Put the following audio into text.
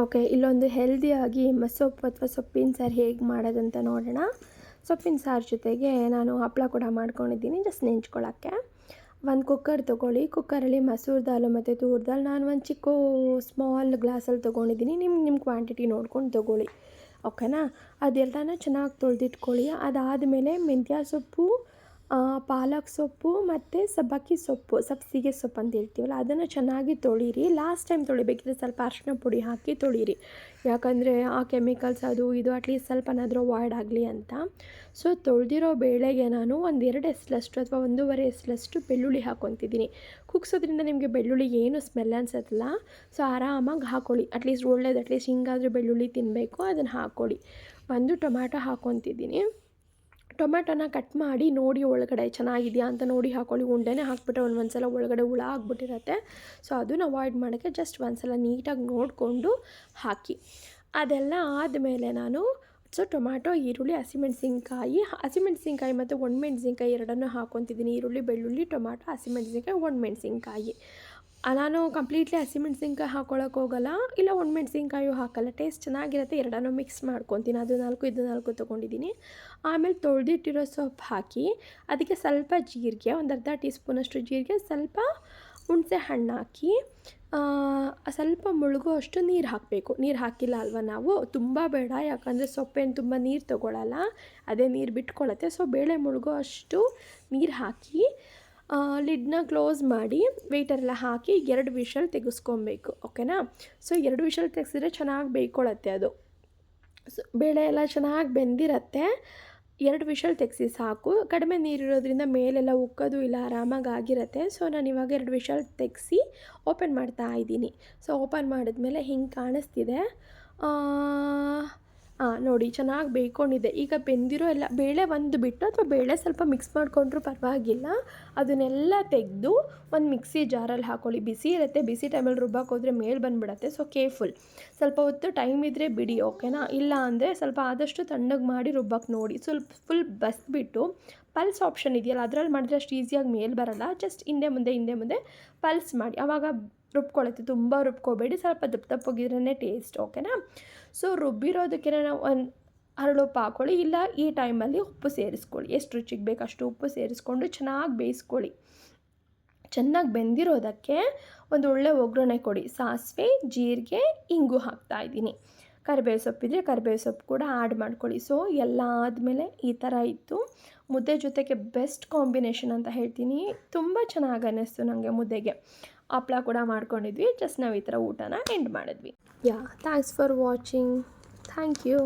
Okay, ಇಲ್ಲೊಂದು ಹೆಲ್ದಿಯಾಗಿ ಮಸೊಪ್ಪು ಅಥವಾ ಸೊಪ್ಪಿನ ಸಾರು ಹೇಗೆ ಮಾಡೋದಂತ ನೋಡೋಣ. ಸೊಪ್ಪಿನ ಸಾರು ಜೊತೆಗೆ ನಾನು ಹಪ್ಪಳ ಕೂಡ ಮಾಡ್ಕೊಂಡಿದ್ದೀನಿ, ಜಸ್ಟ್ ನೆಂಚ್ಕೊಳ್ಳೋಕ್ಕೆ. ಒಂದು ಕುಕ್ಕರ್ ತೊಗೊಳ್ಳಿ. ಕುಕ್ಕರಲ್ಲಿ ಮಸೂರ್ ದಾಲು ಮತ್ತು ತೂರ್ ದಾಲ್ ನಾನು ಒಂದು ಚಿಕ್ಕ ಸ್ಮಾಲ್ ಗ್ಲಾಸಲ್ಲಿ ತೊಗೊಂಡಿದ್ದೀನಿ. ನಿಮ್ಮ ಕ್ವಾಂಟಿಟಿ ನೋಡ್ಕೊಂಡು ತೊಗೊಳ್ಳಿ, ಓಕೆನಾ. ಅದೆಲ್ಲನ ಚೆನ್ನಾಗಿ ತೊಳೆದಿಟ್ಕೊಳ್ಳಿ. ಅದಾದಮೇಲೆ ಮೆಂತ್ಯ ಸೊಪ್ಪು, ಪಾಲಕ್ ಸೊಪ್ಪು ಮತ್ತು ಸಬ್ಬಕ್ಕಿ ಸೊಪ್ಪು, ಸಬ್ಸಿಗೆ ಸೊಪ್ಪು ಅಂತ ಹೇಳ್ತೀವಲ್ಲ, ಅದನ್ನು ಚೆನ್ನಾಗಿ ತೊಳೀರಿ. ಲಾಸ್ಟ್ ಟೈಮ್ ತೊಳಿಬೇಕಿದ್ರೆ ಸ್ವಲ್ಪ ಅರಿಶಿನ ಪುಡಿ ಹಾಕಿ ತೊಳೀರಿ, ಯಾಕಂದರೆ ಆ ಕೆಮಿಕಲ್ಸ್ ಅದು ಇದು ಅಟ್ಲೀಸ್ಟ್ ಸ್ವಲ್ಪನಾದರೂ ಅವಾಯ್ಡ್ ಆಗಲಿ ಅಂತ. ಸೊ ತೊಳೆದಿರೋ ಬೇಳೆಗೆ ನಾನು 1-2 ಎಸಲಷ್ಟು ಅಥವಾ 1.5 ಎಸಲಷ್ಟು ಬೆಳ್ಳುಳ್ಳಿ ಹಾಕ್ಕೊತಿದ್ದೀನಿ. ಕುಗ್ಸೋದ್ರಿಂದ ನಿಮಗೆ ಬೆಳ್ಳುಳ್ಳಿ ಏನು ಸ್ಮೆಲ್ ಅನ್ಸತ್ತಲ್ಲ, ಸೊ ಆರಾಮಾಗಿ ಹಾಕ್ಕೊಳ್ಳಿ. ಅಟ್ಲೀಸ್ಟ್ ಒಳ್ಳೇದು, ಅಟ್ಲೀಸ್ಟ್ ಹಿಂಗಾದರೂ ಬೆಳ್ಳುಳ್ಳಿ ತಿನ್ನಬೇಕು, ಅದನ್ನು ಹಾಕ್ಕೊಳ್ಳಿ. ಒಂದು ಟೊಮ್ಯಾಟೊ ಹಾಕ್ಕೊತಿದ್ದೀನಿ. ಟೊಮ್ಯಾಟೊನ ಕಟ್ ಮಾಡಿ ನೋಡಿ ಒಳಗಡೆ ಚೆನ್ನಾಗಿದೆಯಾ ಅಂತ ನೋಡಿ ಹಾಕ್ಕೊಳ್ಳಿ. ಉಂಡೆನೇ ಹಾಕ್ಬಿಟ್ರೆ ಒಂದು ಸಲ ಒಳಗಡೆ ಹುಳ ಆಗಿಬಿಟ್ಟಿರತ್ತೆ. ಸೊ ಅದನ್ನು ಅವಾಯ್ಡ್ ಮಾಡೋಕ್ಕೆ ಜಸ್ಟ್ ಒಂದು ಸಲ ನೀಟಾಗಿ ನೋಡಿಕೊಂಡು ಹಾಕಿ. ಅದೆಲ್ಲ ಆದಮೇಲೆ ನಾನು ಟೊಮ್ಯಾಟೊ, ಈರುಳ್ಳಿ, ಹಸಿಮೆಣಸಿನ್ಕಾಯಿ ಮತ್ತು ಒಣಮೆಣಸಿನ್ಕಾಯಿ ಎರಡನ್ನೂ ಹಾಕ್ಕೊತಿದ್ದೀನಿ. ಈರುಳ್ಳಿ, ಬೆಳ್ಳುಳ್ಳಿ, ಟೊಮ್ಯಾಟೊ, ಹಸಿಮೆಣಸಿನ್ಕಾಯಿ, ಒಣಮೆಣಸಿನ್ಕಾಯಿ. ನಾನು ಕಂಪ್ಲೀಟ್ಲಿ ಹಸಿಮೆಣಸಿನ್ಕಾಯಿ ಹಾಕ್ಕೊಳಕ್ಕೆ ಹೋಗಲ್ಲ, ಇಲ್ಲ ಒಣಮೆಣಸಿನ್ಕಾಯು ಹಾಕಲ್ಲ. ಟೇಸ್ಟ್ ಚೆನ್ನಾಗಿರುತ್ತೆ, ಎರಡನ್ನೂ ಮಿಕ್ಸ್ ಮಾಡ್ಕೊತೀನಿ. ಅದು 4 ಇದು 4 ತೊಗೊಂಡಿದ್ದೀನಿ. ಆಮೇಲೆ ತೊಳೆದಿಟ್ಟಿರೋ ಸೊಪ್ಪು ಹಾಕಿ, ಅದಕ್ಕೆ ಸ್ವಲ್ಪ ಜೀರಿಗೆ, ಒಂದು ಅರ್ಧ ಟೀ ಸ್ಪೂನಷ್ಟು ಜೀರಿಗೆ, ಸ್ವಲ್ಪ ಹುಣಸೆ ಹಣ್ಣು ಹಾಕಿ, ಸ್ವಲ್ಪ ಮುಳುಗೋ ಅಷ್ಟು ನೀರು ಹಾಕಬೇಕು. ನೀರು ಹಾಕಿಲ್ಲ ಅಲ್ವ ನಾವು, ತುಂಬ ಬೇಡ, ಯಾಕಂದರೆ ಸೊಪ್ಪೇನು ತುಂಬ ನೀರು ತೊಗೊಳ್ಳಲ್ಲ, ಅದೇ ನೀರು ಬಿಟ್ಕೊಳ್ಳುತ್ತೆ. ಸೊ ಬೇಳೆ ಮುಳುಗೋ ಅಷ್ಟು ನೀರು ಹಾಕಿ ಲಿಡ್ನ ಕ್ಲೋಸ್ ಮಾಡಿ ವೆಯ್ಟರೆಲ್ಲ ಹಾಕಿ 2 ವಿಷಲ್ ತೆಗೆಸ್ಕೊಬೇಕು, ಓಕೆನಾ. ಸೊ 2 ವಿಷಲ್ ತೆಗೆಸಿದ್ರೆ ಚೆನ್ನಾಗಿ ಬೇಯ್ಕೊಳ್ಳುತ್ತೆ ಅದು. ಸೊ ಬೇಳೆ ಎಲ್ಲ ಚೆನ್ನಾಗಿ ಬೆಂದಿರತ್ತೆ. 2 ವಿಷಲ್ ತೆಗೆಸಿ ಸಾಕು. ಕಡಿಮೆ ನೀರಿರೋದ್ರಿಂದ ಮೇಲೆಲ್ಲ ಉಕ್ಕೋದು ಇಲ್ಲ, ಆರಾಮಾಗಿ ಆಗಿರುತ್ತೆ. ಸೊ ನಾನು ಇವಾಗ 2 ವಿಷಲ್ ತೆಗೆಸಿ ಓಪನ್ ಮಾಡ್ತಾ ಇದ್ದೀನಿ. ಸೊ ಓಪನ್ ಮಾಡಿದ್ಮೇಲೆ ಹಿಂಗೆ ಕಾಣಿಸ್ತಿದೆ. ನೋಡಿ ಚೆನ್ನಾಗಿ ಬೇಯ್ಕೊಂಡಿದೆ. ಈಗ ಬೆಂದಿರೋ ಎಲ್ಲ ಬೇಳೆ ಒಂದು ಬಿಟ್ಟು, ಅಥವಾ ಬೇಳೆ ಸ್ವಲ್ಪ ಮಿಕ್ಸ್ ಮಾಡಿಕೊಂಡ್ರೂ ಪರವಾಗಿಲ್ಲ, ಅದನ್ನೆಲ್ಲ ತೆಗೆದು ಒಂದು ಮಿಕ್ಸಿ ಜಾರಲ್ಲಿ ಹಾಕ್ಕೊಳ್ಳಿ. ಬಿಸಿ ಇರುತ್ತೆ, ಬಿಸಿ ಟೈಮಲ್ಲಿ ರುಬ್ಬಕ್ಕೆ ಹೋದರೆ ಮೇಲೆ ಬಂದುಬಿಡತ್ತೆ. ಸೊ ಕೇರ್ಫುಲ್, ಸ್ವಲ್ಪ ಹೊತ್ತು ಟೈಮ್ ಇದ್ದರೆ ಬಿಡಿ, ಓಕೆನಾ. ಇಲ್ಲ ಅಂದರೆ ಸ್ವಲ್ಪ ಆದಷ್ಟು ತಣ್ಣಗೆ ಮಾಡಿ ರುಬ್ಬಕ್ಕೆ ನೋಡಿ. ಸ್ವಲ್ಪ ಫುಲ್ ಬಸ್ಬಿಟ್ಟು ಪಲ್ಸ್ ಆಪ್ಷನ್ ಇದೆಯಲ್ಲ, ಅದರಲ್ಲಿ ಮಾಡಿದ್ರೆ ಅಷ್ಟು ಈಸಿಯಾಗಿ ಮೇಲೆ ಬರೋಲ್ಲ. ಜಸ್ಟ್ ಹಿಂದೆ ಮುಂದೆ ಪಲ್ಸ್ ಮಾಡಿ, ಆವಾಗ ರುಬ್ಕೊಳ್ಳುತ್ತೆ. ತುಂಬ ರುಬ್ಕೋಬೇಡಿ, ಸ್ವಲ್ಪ ದಪ್ಪಗಿದ್ರೇ ಟೇಸ್ಟ್, ಓಕೆನಾ. ಸೊ ರುಬ್ಬಿರೋದಕ್ಕೆ ನಾವು ಒಂದು ಹರಳುಪ್ಪು ಹಾಕ್ಕೊಳ್ಳಿ, ಇಲ್ಲ ಈ ಟೈಮಲ್ಲಿ ಉಪ್ಪು ಸೇರಿಸ್ಕೊಳ್ಳಿ. ಎಷ್ಟು ರುಚಿಗೆ ಬೇಕು ಅಷ್ಟು ಉಪ್ಪು ಸೇರಿಸ್ಕೊಂಡು ಚೆನ್ನಾಗಿ ಬೇಯಿಸ್ಕೊಳ್ಳಿ. ಚೆನ್ನಾಗಿ ಬೆಂದಿರೋದಕ್ಕೆ ಒಂದು ಒಳ್ಳೆ ಒಗ್ಗರಣೆ ಕೊಡಿ. ಸಾಸಿವೆ, ಜೀರಿಗೆ, ಇಂಗು ಹಾಕ್ತಾಯಿದ್ದೀನಿ. ಕರಿಬೇವು ಸೊಪ್ಪಿದ್ರೆ ಕರಿಬೇವು ಸೊಪ್ಪು ಕೂಡ ಆ್ಯಡ್ ಮಾಡ್ಕೊಳ್ಳಿ. ಸೊ ಎಲ್ಲ ಆದಮೇಲೆ ಈ ಥರ ಇತ್ತು. ಮುದ್ದೆ ಜೊತೆಗೆ ಬೆಸ್ಟ್ ಕಾಂಬಿನೇಷನ್ ಅಂತ ಹೇಳ್ತೀನಿ. ತುಂಬ ಚೆನ್ನಾಗಿ ಅನ್ನಿಸ್ತು ನನಗೆ ಮುದ್ದೆಗೆ. ಹಪ್ಪಳ ಕೂಡ ಮಾಡ್ಕೊಂಡಿದ್ವಿ. ಜಸ್ಟ್ ನಾವು ಈ ಥರ ಊಟನ ಎಂಡ್ ಮಾಡಿದ್ವಿ. Thanks for watching. Thank you.